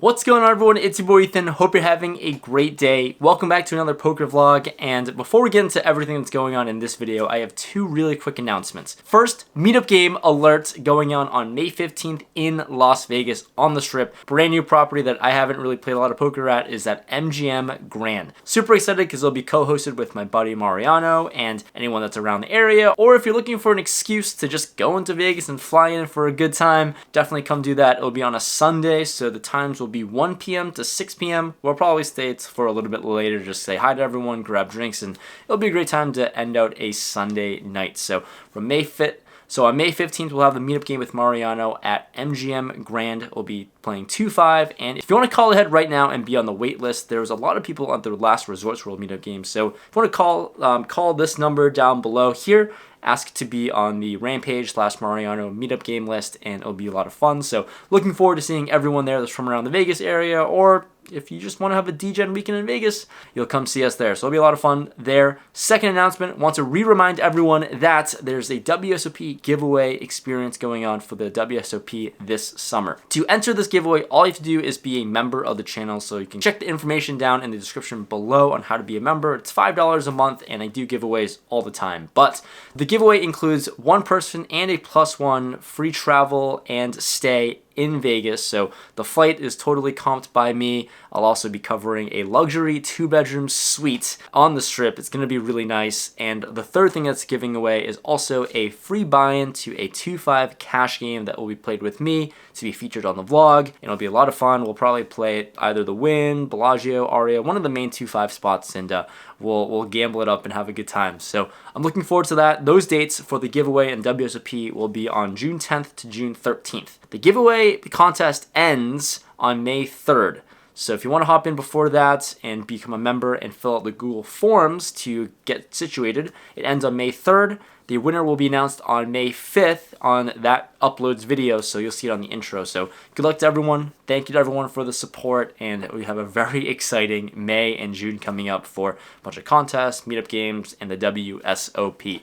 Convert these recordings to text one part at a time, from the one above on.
What's going on, everyone? It's your boy Ethan. Hope you're having a great day. Welcome back to another poker vlog, and before we get into everything that's going on in this video, I have two really quick announcements. First, meetup game alert going on May 15th in Las Vegas on the Strip. Brand new property that I haven't really played a lot of poker at is at MGM Grand. Super excited because it'll be co-hosted with my buddy Mariano and anyone that's around the area, or if you're looking for an excuse to just go into Vegas and fly in for a good time, definitely come do that. It'll be on a Sunday, so the times will be 1 p.m. to 6 p.m. We'll probably stay for a little bit later, just say hi to everyone, grab drinks, and it'll be a great time to end out a Sunday night. So from May 5th, so on May 15th, we'll have the meetup game with Mariano at MGM Grand. We'll be playing 2-5, and if you want to call ahead right now and be on the wait list, there's a lot of people at the last Resorts World meetup game. So if you want to call this number down below here, ask to be on the Rampage/Mariano meetup game list, and it'll be a lot of fun. So looking forward to seeing everyone there that's from around the Vegas area, or if you just want to have a DGen weekend in Vegas, you'll come see us there. So it'll be a lot of fun there. Second announcement, want to remind everyone that there's a WSOP giveaway experience going on for the WSOP this summer. To enter this giveaway, all you have to do is be a member of the channel. So you can check the information down in the description below on how to be a member. It's $5 a month, and I do giveaways all the time. But the giveaway includes one person and a +1 free travel and stay in Vegas. So the flight is totally comped by me. I'll also be covering a luxury 2-bedroom suite on the Strip. It's going to be really nice. And the third thing that's giving away is also a free buy-in to a 2-5 cash game that will be played with me to be featured on the vlog. And it'll be a lot of fun. We'll probably play either the Wynn, Bellagio, Aria, one of the main 2-5 spots, and we'll gamble it up and have a good time. So I'm looking forward to that. Those dates for the giveaway and WSOP will be on June 10th to June 13th. The giveaway contest ends on May 3rd. So if you want to hop in before that and become a member and fill out the Google Forms to get situated, it ends on May 3rd. The winner will be announced on May 5th on that uploads video, so you'll see it on the intro. So good luck to everyone. Thank you to everyone for the support, and we have a very exciting May and June coming up for a bunch of contests, meetup games, and the WSOP.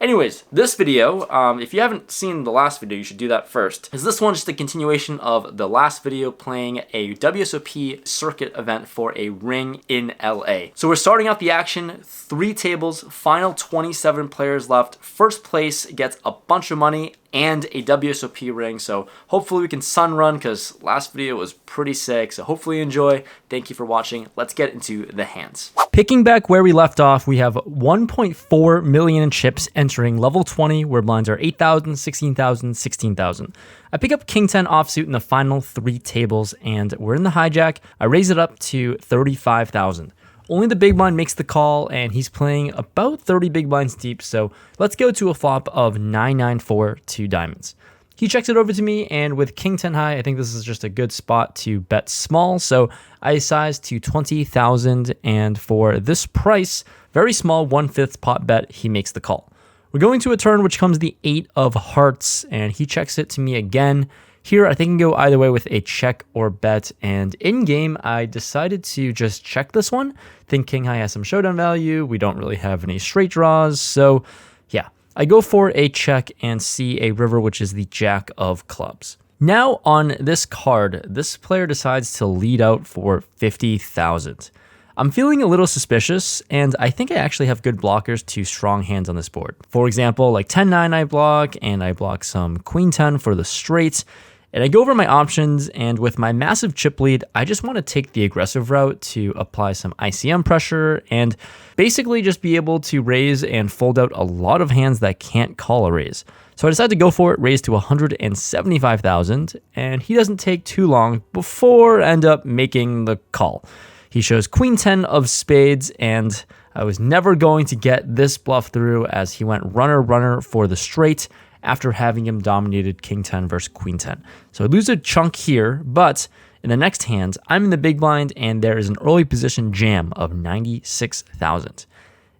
Anyways, this video, if you haven't seen the last video, you should do that first. Is this one just a continuation of the last video playing a WSOP circuit event for a ring in LA. So we're starting out the action, 3 tables, final 27 players left. First place gets a bunch of money and a WSOP ring, so hopefully we can sun run because last video was pretty sick, so hopefully you enjoy. Thank you for watching. Let's get into the hands. Picking back where we left off, we have 1.4 million in chips entering level 20 where blinds are 8,000, 16,000, 16,000. I pick up King 10 offsuit in the final 3 tables, and we're in the hijack. I raise it up to 35,000. Only the big blind makes the call, and he's playing about 30 big blinds deep, so let's go to a flop of 994 2 diamonds. He checks it over to me, and with King 10 high, I think this is just a good spot to bet small, so I size to 20,000, and for this price, very small 1/5 pot bet, he makes the call. We're going to a turn which comes the 8 of hearts, and he checks it to me again. Here, I think I can go either way with a check or bet, and in-game, I decided to just check this one. Think King High has some showdown value. We don't really have any straight draws, so yeah. I go for a check and see a river, which is the Jack of clubs. Now on this card, this player decides to lead out for 50,000. I'm feeling a little suspicious, and I think I actually have good blockers to strong hands on this board. For example, like 10-9 I block, and I block some Queen 10 for the straight. And I go over my options, and with my massive chip lead, I just want to take the aggressive route to apply some ICM pressure and basically just be able to raise and fold out a lot of hands that can't call a raise. So I decided to go for it, raise to 175,000, and he doesn't take too long before end up making the call. He shows Queen 10 of spades, and I was never going to get this bluff through as he went runner for the straight after having him dominated King 10 versus Queen 10. So I lose a chunk here, but in the next hand, I'm in the big blind, and there is an early position jam of 96,000.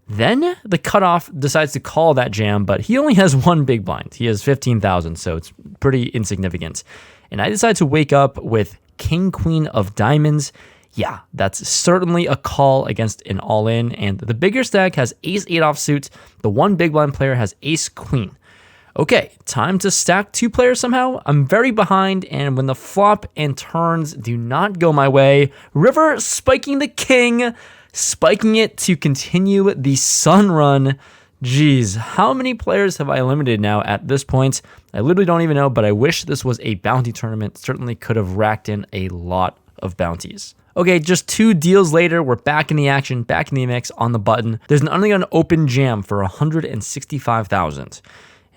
Then the cutoff decides to call that jam, but he only has 1 big blind. He has 15,000, so it's pretty insignificant. And I decide to wake up with King Queen of diamonds. Yeah, that's certainly a call against an all-in, and the bigger stack has ace 8 offsuit. The 1 big blind player has ace queen. Okay, time to stack 2 players somehow. I'm very behind, and when the flop and turns do not go my way, river spiking the king, spiking it to continue the sun run. Jeez, how many players have I eliminated now at this point? I literally don't even know, but I wish this was a bounty tournament. Certainly could have racked in a lot of bounties. Okay, just 2 deals later, we're back in the action, back in the mix on the button. There's an undergun open jam for 165,000.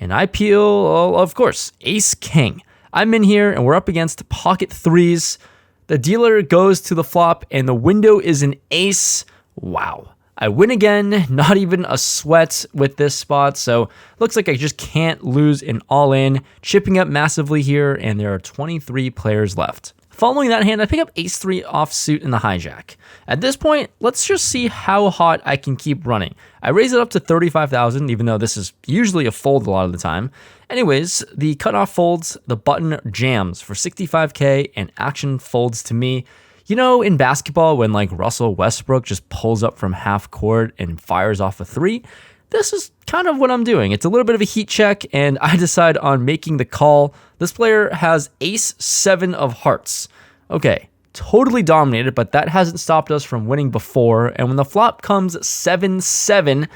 And I peel, of course, ace king. I'm in here and we're up against pocket 3s. The dealer goes to the flop and the window is an ace. Wow. I win again, not even a sweat with this spot, so looks like I just can't lose an all-in. Chipping up massively here, and there are 23 players left. Following that hand, I pick up ace-3 offsuit in the hijack. At this point, let's just see how hot I can keep running. I raise it up to 35,000, even though this is usually a fold a lot of the time. Anyways, the cutoff folds, the button jams for 65k, and action folds to me. You know, in basketball, when like Russell Westbrook just pulls up from half court and fires off a 3, this is kind of what I'm doing. It's a little bit of a heat check, and I decide on making the call. This player has ace-7 of hearts. Okay, totally dominated, but that hasn't stopped us from winning before. And when the flop comes 7-7,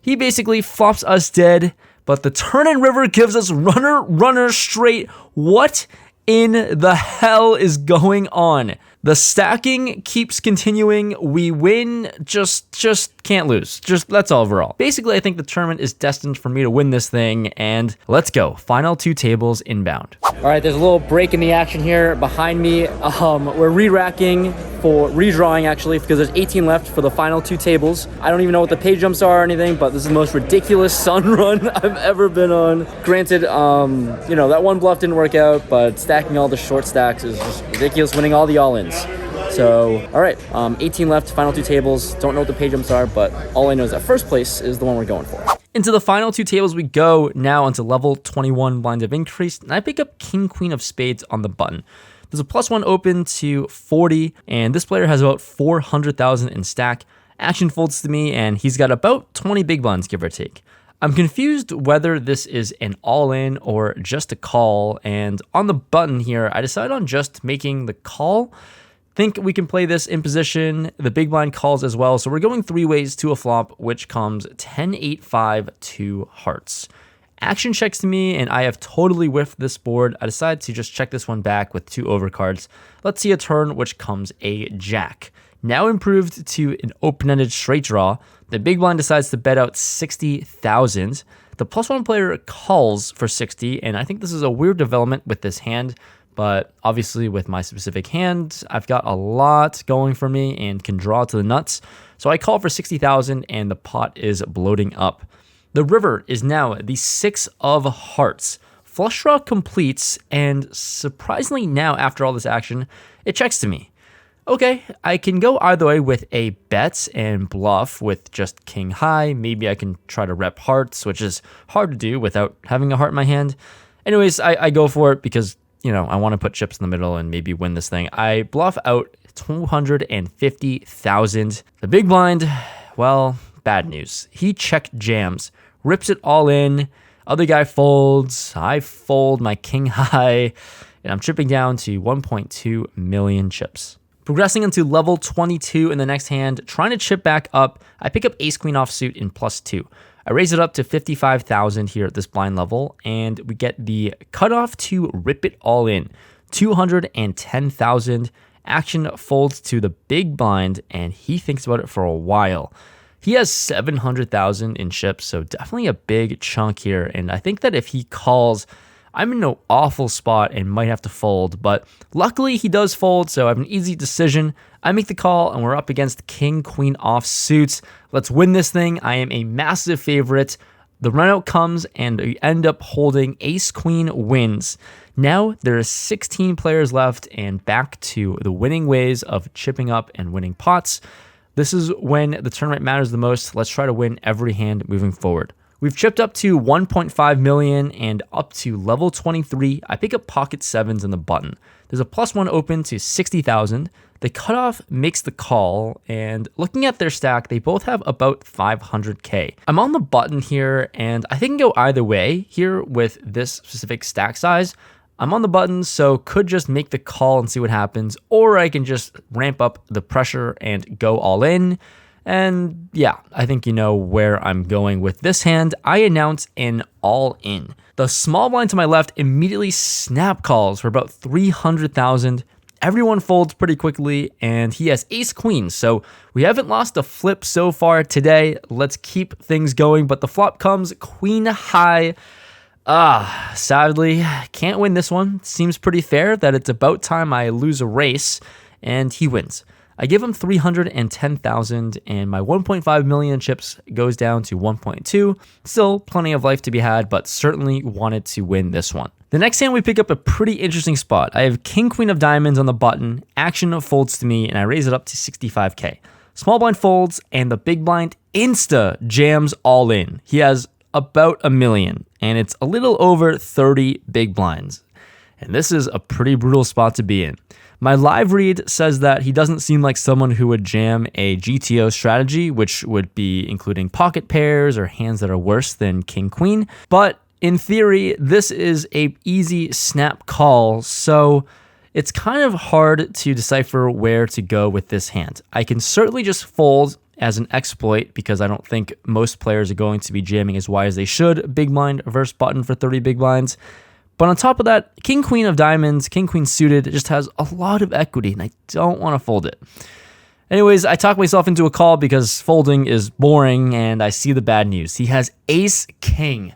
he basically flops us dead, but the turn and river gives us runner, runner straight. What in the hell is going on? The stacking keeps continuing. We win, just can't lose. Just that's all overall. Basically, I think the tournament is destined for me to win this thing, and let's go. Final 2 tables inbound. All right, there's a little break in the action here behind me. We're re-racking for redrawing actually, because there's 18 left for the final 2 tables. I don't even know what the pay jumps are or anything, but this is the most ridiculous sun run I've ever been on. Granted, you know, that one bluff didn't work out, but stacking all the short stacks is just ridiculous, winning all the all-ins. So, all right, 18 left, final 2 tables. Don't know what the pay jumps are, but all I know is that first place is the one we're going for. Into the final 2 tables we go now onto level 21 blinds of increase, and I pick up king, queen of spades on the button. There's a +1 open to 40, and this player has about 400,000 in stack. Action folds to me, and he's got about 20 big blinds, give or take. I'm confused whether this is an all-in or just a call, and on the button here, I decide on just making the call. Think we can play this in position. The big blind calls as well, so we're going 3 ways to a flop, which comes 10-8-5 to hearts. Action checks to me, and I have totally whiffed this board. I decide to just check this one back with 2 overcards. Let's see a turn, which comes a jack. Now improved to an open-ended straight draw. The big blind decides to bet out 60,000. The +1 player calls for 60, and I think this is a weird development with this hand, but obviously with my specific hand, I've got a lot going for me and can draw to the nuts. So I call for 60,000, and the pot is bloating up. The river is now the 6 of hearts. Flush draw completes, and surprisingly now, after all this action, it checks to me. Okay, I can go either way with a bet and bluff with just king high. Maybe I can try to rep hearts, which is hard to do without having a heart in my hand. Anyways, I go for it because, you know, I want to put chips in the middle and maybe win this thing. I bluff out 250,000. The big blind, well, bad news. He check jams, rips it all in. Other guy folds. I fold my king high, and I'm chipping down to 1.2 million chips. Progressing into level 22 in the next hand, trying to chip back up, I pick up ace-queen offsuit in +2. I raise it up to 55,000 here at this blind level, and we get the cutoff to rip it all in, 210,000. Action folds to the big blind, and he thinks about it for a while. He has 700,000 in chips, so definitely a big chunk here, and I think that if he calls, I'm in an awful spot and might have to fold, but luckily he does fold, so I have an easy decision. I make the call, and we're up against king, queen offsuits. Let's win this thing. I am a massive favorite. The runout comes, and we end up holding ace, queen wins. Now there are 16 players left, and back to the winning ways of chipping up and winning pots. This is when the tournament matters the most. Let's try to win every hand moving forward. We've chipped up to 1.5 million and up to level 23. I pick up pocket 7s in the button. There's a +1 open to 60,000. The cutoff makes the call, and looking at their stack, they both have about 500k. I'm on the button here, and I think I can go either way here with this specific stack size. I'm on the button, so could just make the call and see what happens, or I can just ramp up the pressure and go all in. And yeah, I think you know where I'm going with this hand. I announce an all in. The small blind to my left immediately snap calls for about 300,000. Everyone folds pretty quickly, and he has ace queen, so we haven't lost a flip so far today. Let's keep things going, but the flop comes queen high. Sadly, can't win this one. Seems pretty fair that it's about time I lose a race, and he wins. I give him 310,000, and my 1.5 million chips goes down to 1.2. Still plenty of life to be had, but certainly wanted to win this one. The next hand, we pick up a pretty interesting spot. I have king, queen of diamonds on the button. Action folds to me, and I raise it up to 65k. Small blind folds, and the big blind insta jams all in. He has about a million, and it's a little over 30 big blinds. And this is a pretty brutal spot to be in. My live read says that he doesn't seem like someone who would jam a GTO strategy, which would be including pocket pairs or hands that are worse than king queen. But in theory, this is a easy snap call, so it's kind of hard to decipher where to go with this hand. I can certainly just fold as an exploit because I don't think most players are going to be jamming as wide as they should. Big blind versus button for 30 big blinds. But on top of that, king, queen of diamonds, king, queen suited, just has a lot of equity, and I don't want to fold it. Anyways, I talk myself into a call because folding is boring, and I see the bad news. He has ace, king.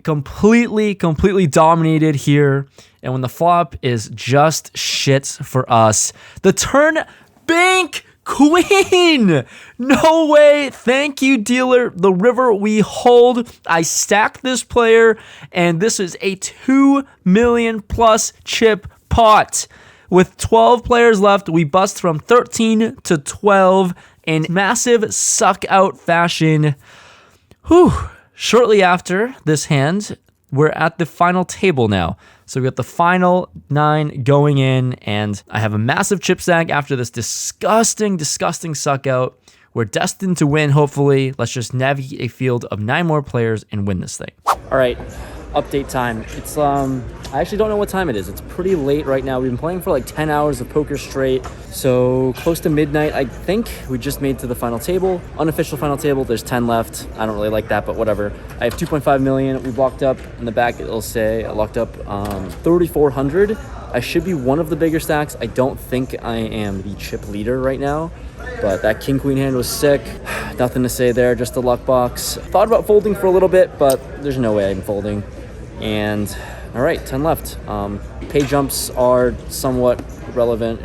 Completely dominated here. And when the flop is just shit for us, the turn, bank, queen. No way. Thank you, dealer. The river we hold. I stacked this player, and this is a 2 million plus chip pot. With 12 players left, we bust from 13 to 12 in massive suck out fashion. Whew. Shortly after this hand, we're at the final table now. So we got the final 9 going in, and I have a massive chip stack after this disgusting suck out. We're destined to win, hopefully. Let's just navigate a field of 9 more players and win this thing. All right, update time. It's I actually don't know what time it is. It's pretty late right now. We've been playing for like 10 hours of poker straight, so close to midnight. I think we just made to the final table. Unofficial final table, there's 10 left. I don't really like that, but whatever. I have 2.5 million. We've locked up in the back. It'll say I locked up 3,400. I should be one of the bigger stacks. I don't think I am the chip leader right now, but that king queen hand was sick. Nothing to say there, just a luck box. Thought about folding for a little bit, but there's no way I'm folding. And all right, 10 left. Pay jumps are somewhat irrelevant.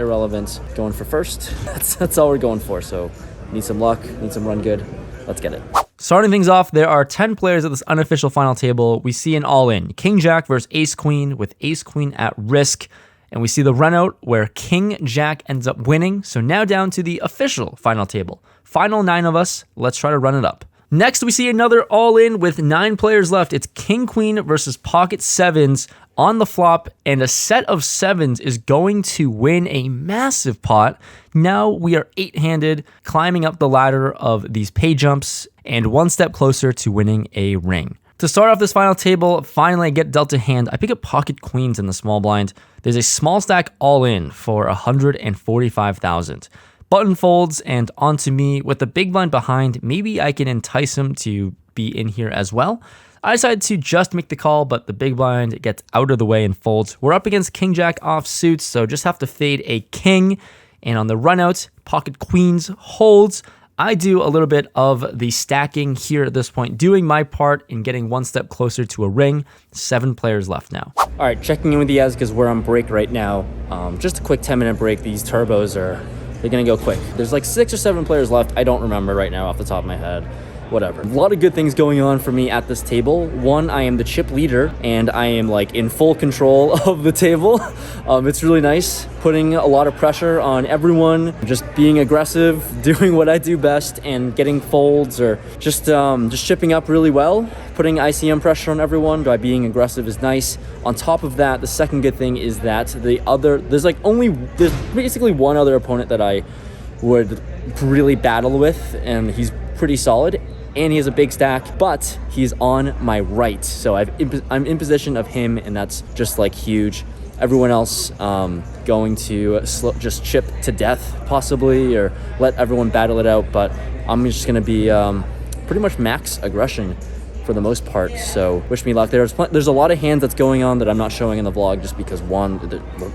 Going for first. That's all we're going for. So need some luck, need some run good. Let's get it. Starting things off, there are 10 players at this unofficial final table. We see an all-in. King Jack versus Ace Queen with Ace Queen at risk. And we see the run out where King Jack ends up winning. So now down to the official final table. Final 9 of us. Let's try to run it up. Next, we see another all-in with 9 players left. It's King Queen versus Pocket Sevens on the flop, and a set of sevens is going to win a massive pot. Now we are 8-handed, climbing up the ladder of these pay jumps, and one step closer to winning a ring. To start off this final table, finally I get dealt a hand. I pick up Pocket Queens in the small blind. There's a small stack all-in for 145,000. Button folds and onto me with the big blind behind. Maybe I can entice him to be in here as well. I decided to just make the call, but the big blind gets out of the way and folds. We're up against King Jack off suits, so just have to fade a king. And on the run out, Pocket Queens holds. I do a little bit of the stacking here at this point, doing my part in getting one step closer to a ring. 7 players left now. All right, checking in with Diaz because we're on break right now. Just a quick 10-minute break. These turbos they're gonna go quick. There's like 6 or 7 players left. I don't remember right now off the top of my head. Whatever. A lot of good things going on for me at this table. One, I am the chip leader, and I am like in full control of the table. It's really nice, putting a lot of pressure on everyone, just being aggressive, doing what I do best, and getting folds or just chipping up really well. Putting putting ICM pressure on everyone by being aggressive is nice. On top of that, the second good thing is that there's basically one other opponent that I would really battle with, and he's pretty solid, and he has a big stack, but he's on my right. So I'm in position of him, and that's just like huge. Everyone else going to just chip to death possibly, or let everyone battle it out, but I'm just going to be pretty much max aggression for the most part, so wish me luck. There's a lot of hands that's going on that I'm not showing in the vlog just because one,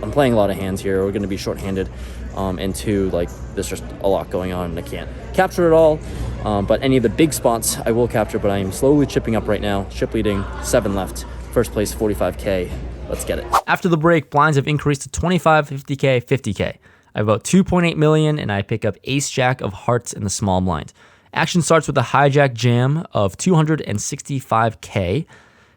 I'm playing a lot of hands here. We're going to be short-handed, and two, like, there's just a lot going on and I can't capture it all, but any of the big spots I will capture, but I am slowly chipping up right now. Chip leading, 7 left, first place 45K. Let's get it. After the break, blinds have increased to 25, 50K, 50K. I have about 2.8 million, and I pick up ace jack of hearts in the small blind. Action starts with a hijack jam of 265K,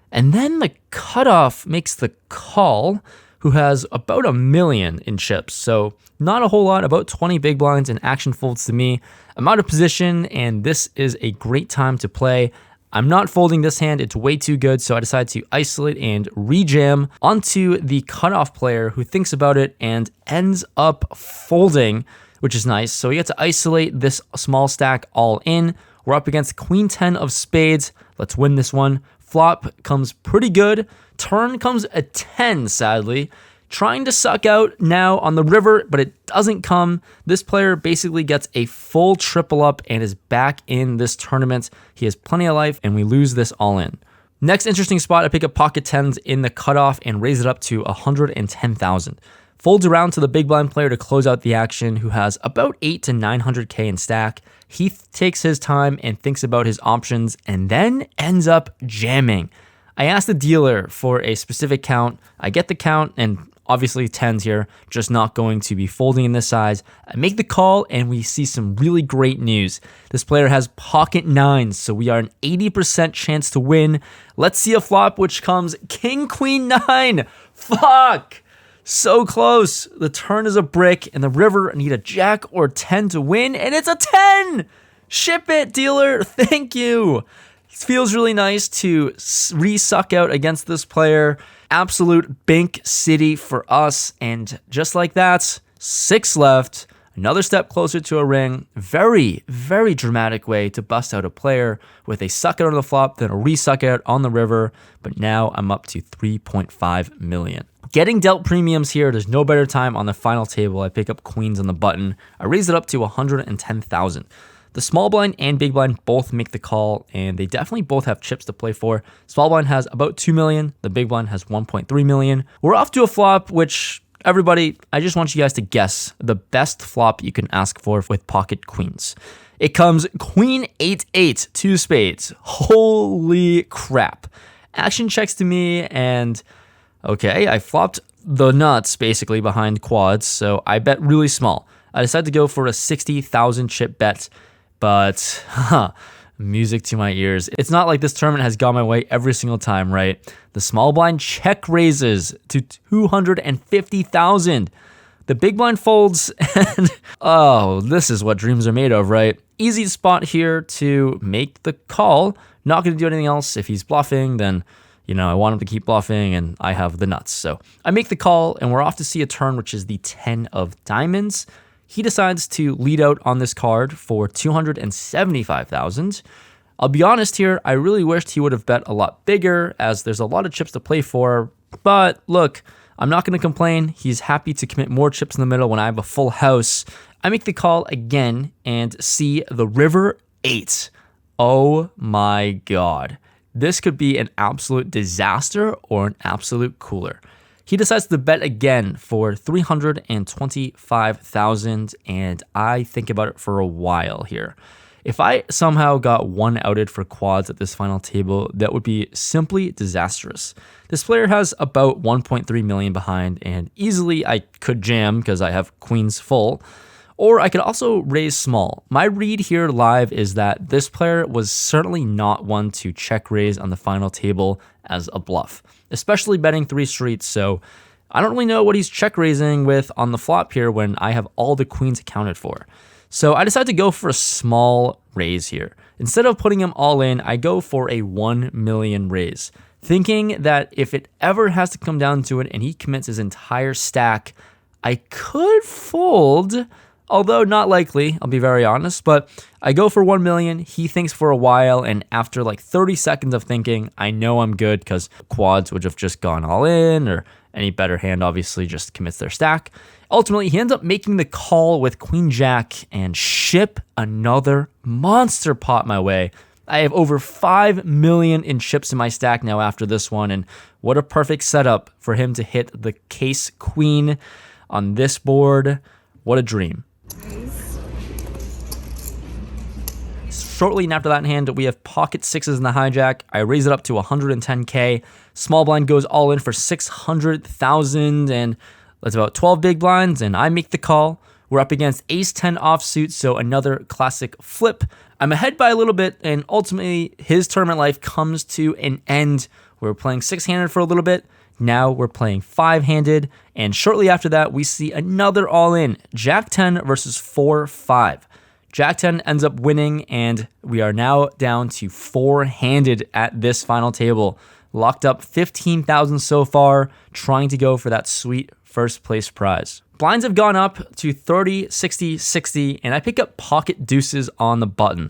and then the cutoff makes the call, who has about 1 million in chips. So not a whole lot, about 20 big blinds, and action folds to me. I'm out of position, and this is a great time to play. I'm not folding this hand, it's way too good, so I decide to isolate and rejam onto the cutoff player, who thinks about it and ends up folding, which is nice. So we get to isolate this small stack all in. We're up against queen 10 of spades. Let's win this one. Flop comes pretty good. Turn comes a 10, sadly. Trying to suck out now on the river, but it doesn't come. This player basically gets a full triple up and is back in this tournament. He has plenty of life, and we lose this all in. Next interesting spot, I pick up pocket 10s in the cutoff and raise it up to 110,000. Folds around to the big blind player to close out the action, who has about 8 to 900K in stack. He takes his time and thinks about his options and then ends up jamming. I ask the dealer for a specific count. I get the count, and obviously 10s here, just not going to be folding in this size. I make the call, and we see some really great news. This player has pocket 9s, so we are an 80% chance to win. Let's see a flop, which comes king, queen 9. Fuck! So close. The turn is a brick, and the river, I need a jack or 10 to win, and it's a 10! Ship it, dealer. Thank you. It feels really nice to re-suck out against this player. Absolute bank city for us, and just like that, 6 left, another step closer to a ring. Very, very dramatic way to bust out a player with a suck out on the flop, then a re-suck out on the river, but now I'm up to 3.5 million. Getting dealt premiums here, there's no better time on the final table. I pick up queens on the button. I raise it up to 110,000. The small blind and big blind both make the call, and they definitely both have chips to play for. Small blind has about 2 million. The big blind has 1.3 million. We're off to a flop, which, everybody, I just want you guys to guess the best flop you can ask for with pocket queens. It comes queen 8-8, 2 spades. Holy crap. Action checks to me, and okay, I flopped the nuts basically behind quads, so I bet really small. I decided to go for a 60,000 chip bet. But, music to my ears. It's not like this tournament has gone my way every single time, right? The small blind check raises to 250,000. The big blind folds, and oh, this is what dreams are made of, right? Easy spot here to make the call. Not going to do anything else. If he's bluffing, then, you know, I want him to keep bluffing, and I have the nuts. So I make the call, and we're off to see a turn, which is the 10 of diamonds. He decides to lead out on this card for 275,000. I'll be honest here, I really wished he would have bet a lot bigger, as there's a lot of chips to play for. But look, I'm not going to complain. He's happy to commit more chips in the middle when I have a full house. I make the call again and see the river 8. Oh my god. This could be an absolute disaster or an absolute cooler. He decides to bet again for 325,000, and I think about it for a while here. If I somehow got one outed for quads at this final table, that would be simply disastrous. This player has about 1.3 million behind, and easily I could jam because I have queens full, or I could also raise small. My read here live is that this player was certainly not one to check raise on the final table as a bluff, especially betting 3 streets, so I don't really know what he's check raising with on the flop here when I have all the queens accounted for. So I decided to go for a small raise here. Instead of putting him all in, I go for a 1 million raise, thinking that if it ever has to come down to it and he commits his entire stack, I could fold, although not likely, I'll be very honest, but I go for 1 million, he thinks for a while, and after like 30 seconds of thinking, I know I'm good because quads would have just gone all in, or any better hand obviously just commits their stack. Ultimately, he ends up making the call with Queen Jack and ship another monster pot my way. I have over 5 million in chips in my stack now after this one, and what a perfect setup for him to hit the case queen on this board. What a dream. Shortly after that hand, we have pocket sixes in the hijack. I raise it up to 110K. Small blind goes all in for 600,000, and that's about 12 big blinds, and I make the call. We're up against ace 10 offsuit, so another classic flip. I'm ahead by a little bit, and ultimately his tournament life comes to an end. We were playing six-handed for a little bit. Now we're playing five-handed, and shortly after that, we see another all-in. Jack 10 versus 4-5. Jack 10 ends up winning, and we are now down to four-handed at this final table. Locked up 15,000 so far, trying to go for that sweet first place prize. Blinds have gone up to 30, 60, 60, and I pick up pocket deuces on the button.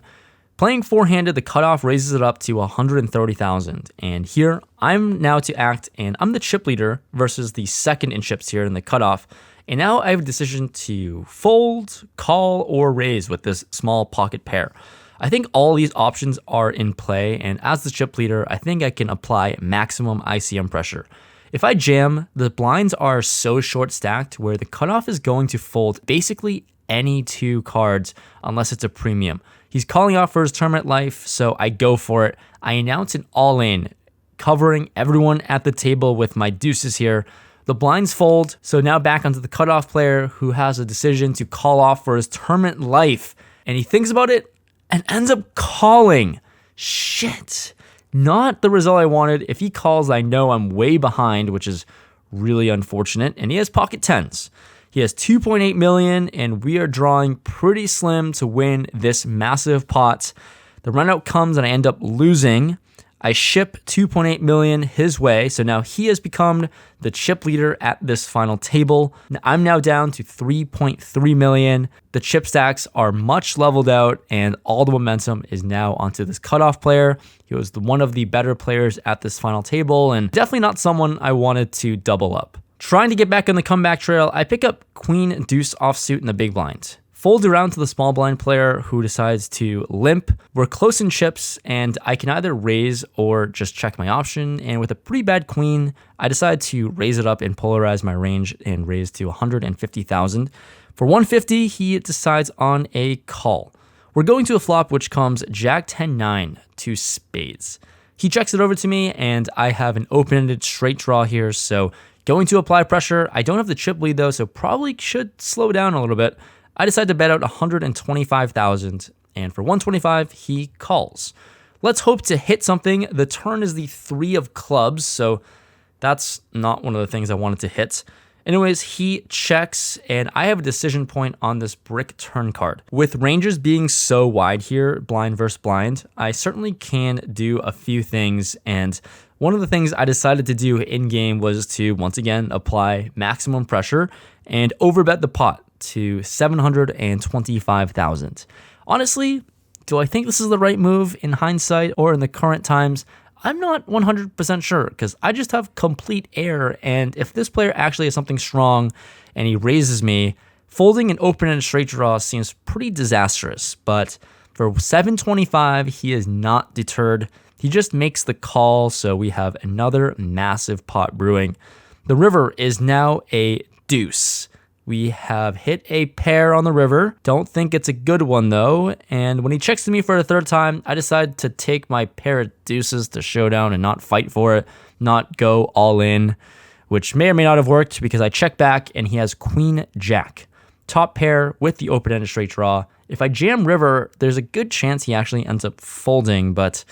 Playing four-handed, the cutoff raises it up to 130,000. And here, I'm now to act, and I'm the chip leader versus the second in chips here in the cutoff. And now I have a decision to fold, call, or raise with this small pocket pair. I think all these options are in play, and as the chip leader, I think I can apply maximum ICM pressure. If I jam, the blinds are so short stacked where the cutoff is going to fold basically any two cards unless it's a premium. He's calling off for his tournament life, so I go for it. I announce an all-in, covering everyone at the table with my deuces here. The blinds fold, so now back onto the cutoff player who has a decision to call off for his tournament life. And he thinks about it and ends up calling. Shit. Not the result I wanted. If he calls, I know I'm way behind, which is really unfortunate. And he has pocket tens. He has 2.8 million, and we are drawing pretty slim to win this massive pot. The runout comes, and I end up losing. I ship 2.8 million his way, so now he has become the chip leader at this final table. I'm now down to 3.3 million. The chip stacks are much leveled out, and all the momentum is now onto this cutoff player. He was one of the better players at this final table, and definitely not someone I wanted to double up. Trying to get back on the comeback trail, I pick up queen deuce offsuit in the big blind. Fold around to the small blind player who decides to limp. We're close in chips, and I can either raise or just check my option. And with a pretty bad queen, I decide to raise it up and polarize my range and raise to 150,000. For 150, he decides on a call. We're going to a flop which comes Jack 10-9 to spades. He checks it over to me, and I have an open-ended straight draw here, so going to apply pressure. I don't have the chip lead though, so probably should slow down a little bit. I decide to bet out 125,000, and for 125, he calls. Let's hope to hit something. The turn is the 3 of clubs, so that's not one of the things I wanted to hit. Anyways, he checks, and I have a decision point on this brick turn card. With ranges being so wide here, blind versus blind, I certainly can do a few things, and one of the things I decided to do in-game was to, once again, apply maximum pressure and overbet the pot to 725,000. Honestly, do I think this is the right move in hindsight or in the current times? I'm not 100% sure because I just have complete air, and if this player actually has something strong and he raises me, folding an open and a straight draw seems pretty disastrous, but for 725, he is not deterred. He just makes the call, so we have another massive pot brewing. The river is now a deuce. We have hit a pair on the river. Don't think it's a good one though. And when he checks to me for a third time, I decide to take my pair of deuces to showdown and not fight for it, not go all in, which may or may not have worked because I check back and he has queen jack. Top pair with the open-ended straight draw. If I jam river, there's a good chance he actually ends up folding, but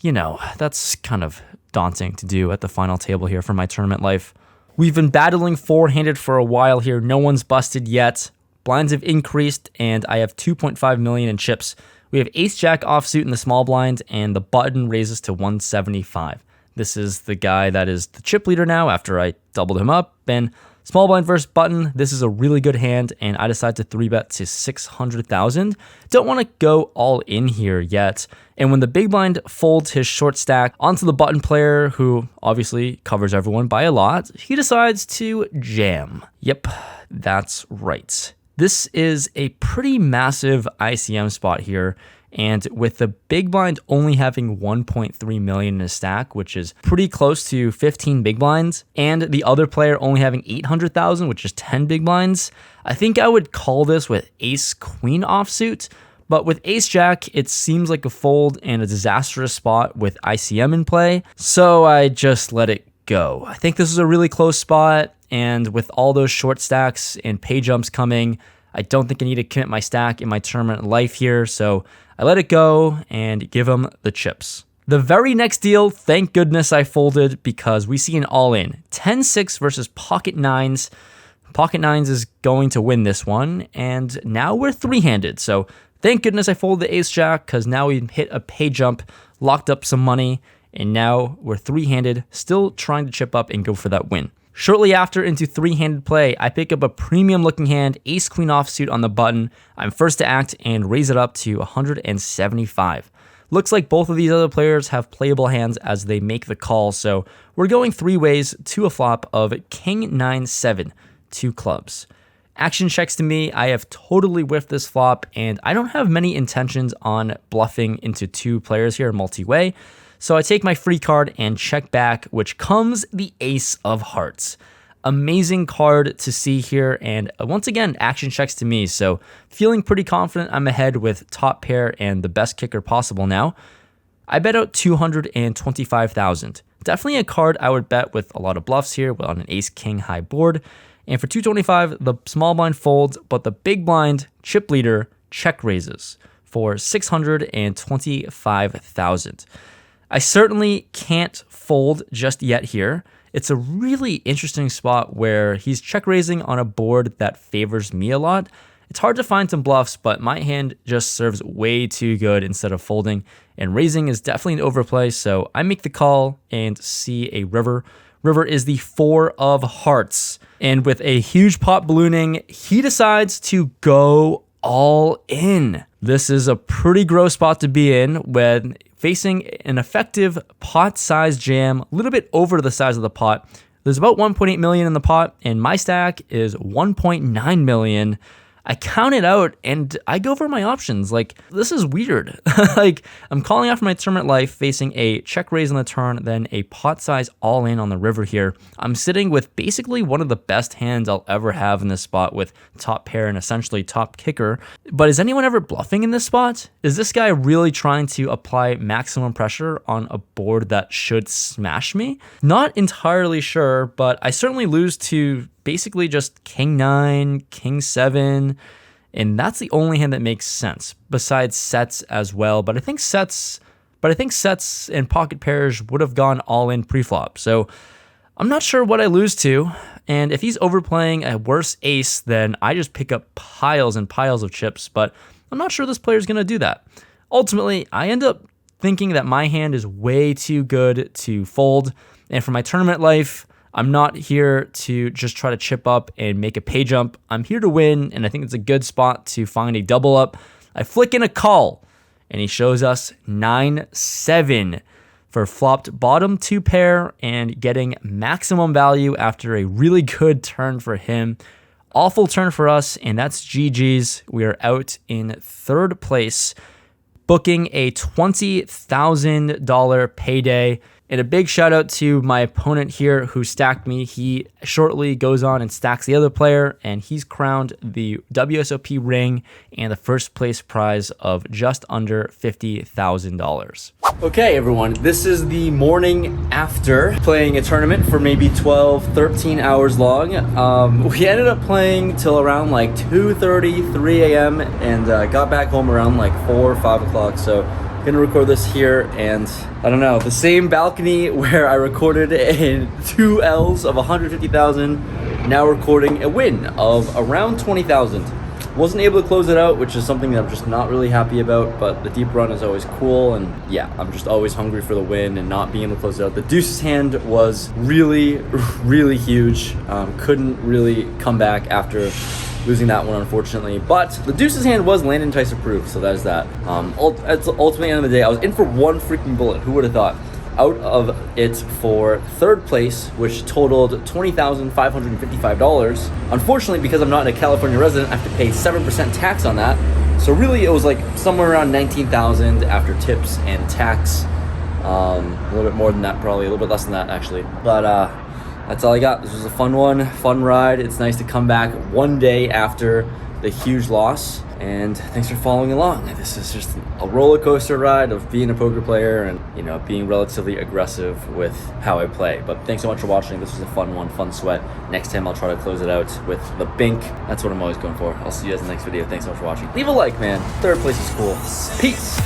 you know, that's kind of daunting to do at the final table here for my tournament life. We've been battling four-handed for a while here. No one's busted yet. Blinds have increased, and I have 2.5 million in chips. We have ace jack offsuit in the small blind, and the button raises to 175. This is the guy that is the chip leader now after I doubled him up. And small blind versus button, this is a really good hand, and I decide to 3-bet to 600,000. Don't want to go all in here yet. And when the big blind folds his short stack onto the button player, who obviously covers everyone by a lot, he decides to jam. Yep, that's right. This is a pretty massive ICM spot here, and with the big blind only having 1.3 million in his stack, which is pretty close to 15 big blinds, and the other player only having 800,000, which is 10 big blinds, I think I would call this with ace queen offsuit. But with ace jack, it seems like a fold and a disastrous spot with ICM in play, so I just let it go. I think this is a really close spot, and with all those short stacks and pay jumps coming, I don't think I need to commit my stack in my tournament life here, so I let it go and give him the chips. The very next deal, thank goodness I folded, because we see an all-in. 10-6 versus pocket nines. Pocket nines is going to win this one, and now we're three-handed, so thank goodness I folded the ace jack, because now we hit a pay jump, locked up some money, and now we're three-handed, still trying to chip up and go for that win. Shortly after, into three-handed play, I pick up a premium-looking hand, ace-queen offsuit on the button. I'm first to act and raise it up to 175. Looks like both of these other players have playable hands as they make the call, so we're going three ways to a flop of king 9-7, two clubs. Action checks to me. I have totally whiffed this flop, and I don't have many intentions on bluffing into two players here multi-way. So I take my free card and check back, which comes the ace of hearts. Amazing card to see here, and once again, action checks to me. So feeling pretty confident I'm ahead with top pair and the best kicker possible now. I bet out 225,000. Definitely a card I would bet with a lot of bluffs here on an ace-king high board. And for 225, the small blind folds, but the big blind chip leader check raises for 625,000. I certainly can't fold just yet here. It's a really interesting spot where he's check raising on a board that favors me a lot. It's hard to find some bluffs, but my hand just serves way too good instead of folding, and raising is definitely an overplay, so I make the call and see a river. River is the 4 of hearts, and with a huge pot ballooning, he decides to go all in. This is a pretty gross spot to be in when facing an effective pot size jam, a little bit over the size of the pot. There's about 1.8 million in the pot, and my stack is 1.9 million. I count it out and I go for my options. Like, this is weird. Like, I'm calling out for my tournament life, facing a check raise on the turn, then a pot size all in on the river here. I'm sitting with basically one of the best hands I'll ever have in this spot with top pair and essentially top kicker. But is anyone ever bluffing in this spot? Is this guy really trying to apply maximum pressure on a board that should smash me? Not entirely sure, but I certainly lose to basically just king 9, king 7, and that's the only hand that makes sense, besides sets as well. But I think sets and pocket pairs would have gone all in pre-flop. So I'm not sure what I lose to, and if he's overplaying a worse ace, then I just pick up piles and piles of chips, but I'm not sure this player's going to do that. Ultimately, I end up thinking that my hand is way too good to fold, and for my tournament life, I'm not here to just try to chip up and make a pay jump. I'm here to win, and I think it's a good spot to find a double up. I flick in a call, and he shows us 9-7 for flopped bottom 2 pair and getting maximum value after a really good turn for him. Awful turn for us, and that's GG's. We are out in third place, booking a $20,000 payday. And a big shout out to my opponent here who stacked me. He shortly goes on and stacks the other player, and he's crowned the WSOP ring and the first place prize of just under $50,000. Okay, everyone, this is the morning after playing a tournament for maybe 12, 13 hours long. We ended up playing till around like 2:30, 3 a.m. and got back home around like 4 or 5 o'clock. So gonna record this here, and I don't know, the same balcony where I recorded in 2 L's of 150,000, now recording a win of around 20,000. Wasn't able to close it out, which is something that I'm just not really happy about, but the deep run is always cool, and yeah, I'm just always hungry for the win and not being able to close it out. The deuces hand was really, really huge. Couldn't really come back after losing that one, unfortunately, but the deuces hand was Landon Tice approved, so that is that. Ultimately, end of the day, I was in for one freaking bullet. Who would have thought? Out of it for third place, which totaled $20,555. Unfortunately, because I'm not a California resident, I have to pay 7% tax on that. So really, it was like somewhere around $19,000 after tips and tax. A little bit more than that, probably a little bit less than that, actually. But that's all I got. This was a fun one, fun ride. It's nice to come back one day after the huge loss. And thanks for following along. This is just a roller coaster ride of being a poker player and, you know, being relatively aggressive with how I play. But thanks so much for watching. This was a fun one, fun sweat. Next time I'll try to close it out with the bink. That's what I'm always going for. I'll see you guys in the next video. Thanks so much for watching. Leave a like, man. Third place is cool. Peace.